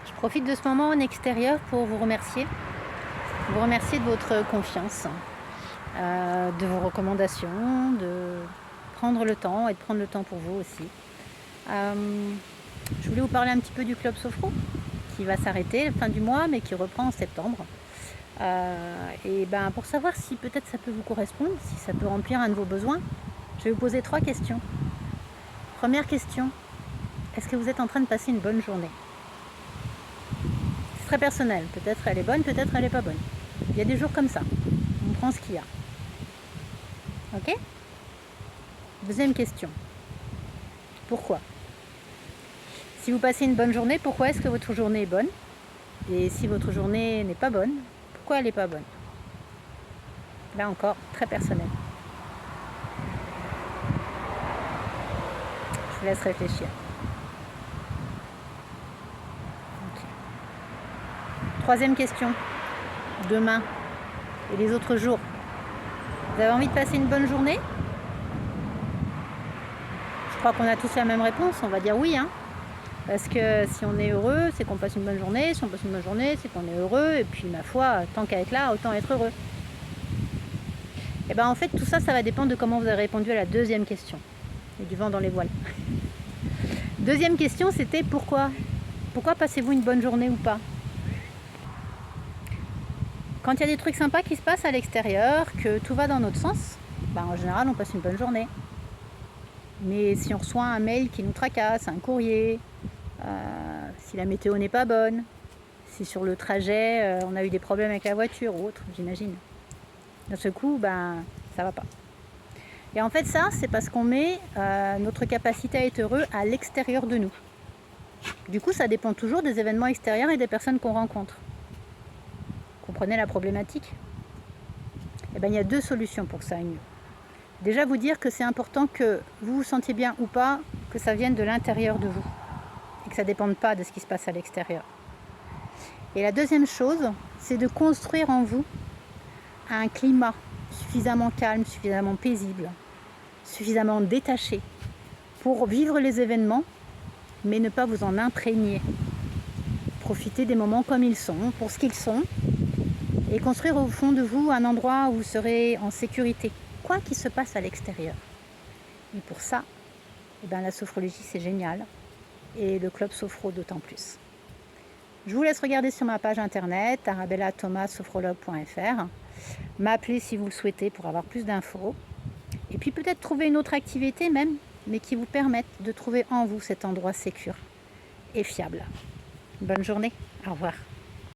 Je profite de ce moment en extérieur pour vous remercier. Vous remercier de votre confiance, de vos recommandations, de prendre le temps et de prendre le temps pour vous aussi. Je voulais vous parler un petit peu du Club Sophro qui va s'arrêter à la fin du mois mais qui reprend en septembre. Et ben pour savoir si peut-être ça peut vous correspondre, si ça peut remplir un de vos besoins, je vais vous poser 3 questions. Première question, est-ce que vous êtes en train de passer une bonne journée? C'est très personnel, peut-être elle est bonne, peut-être elle n'est pas bonne. Il y a des jours comme ça, on prend ce qu'il y a. Ok? Deuxième question, pourquoi? Si vous passez une bonne journée, pourquoi est-ce que votre journée est bonne? Et si votre journée n'est pas bonne, pourquoi elle n'est pas bonne? Là encore, très personnel. Je vous laisse réfléchir. Okay. Troisième question. Demain et les autres jours, vous avez envie de passer une bonne journée? Je crois qu'on a tous la même réponse, on va dire oui, hein. Parce que si on est heureux, c'est qu'on passe une bonne journée. Si on passe une bonne journée, c'est qu'on est heureux. Et puis, ma foi, tant qu'à être là, autant être heureux. Et bien, en fait, tout ça, ça va dépendre de comment vous avez répondu à la deuxième question. Et du vent dans les voiles. Deuxième question, c'était pourquoi? Pourquoi passez-vous une bonne journée ou pas? Quand il y a des trucs sympas qui se passent à l'extérieur, que tout va dans notre sens, ben, en général, on passe une bonne journée. Mais si on reçoit un mail qui nous tracasse, un courrier, si la météo n'est pas bonne, si sur le trajet on a eu des problèmes avec la voiture ou autre, j'imagine. D'un seul coup, ben, ça va pas. Et en fait, ça, c'est parce qu'on met notre capacité à être heureux à l'extérieur de nous. Du coup, ça dépend toujours des événements extérieurs et des personnes qu'on rencontre. Comprenez la problématique? Eh bien, il y a 2 solutions pour ça. Déjà, vous dire que c'est important que vous vous sentiez bien ou pas, que ça vienne de l'intérieur de vous. Et que ça ne dépende pas de ce qui se passe à l'extérieur. Et la deuxième chose, c'est de construire en vous un climat suffisamment calme, suffisamment paisible, suffisamment détaché pour vivre les événements, mais ne pas vous en imprégner. Profitez des moments comme ils sont, pour ce qu'ils sont, et construire au fond de vous un endroit où vous serez en sécurité, quoi qu'il se passe à l'extérieur. Et pour ça, eh ben, la sophrologie c'est génial, et le club sophro d'autant plus. Je vous laisse regarder sur ma page internet arabellathomassophrologue.fr, m'appeler si vous le souhaitez pour avoir plus d'infos, et puis peut-être trouver une autre activité même, mais qui vous permette de trouver en vous cet endroit sécure et fiable. Bonne journée, au revoir.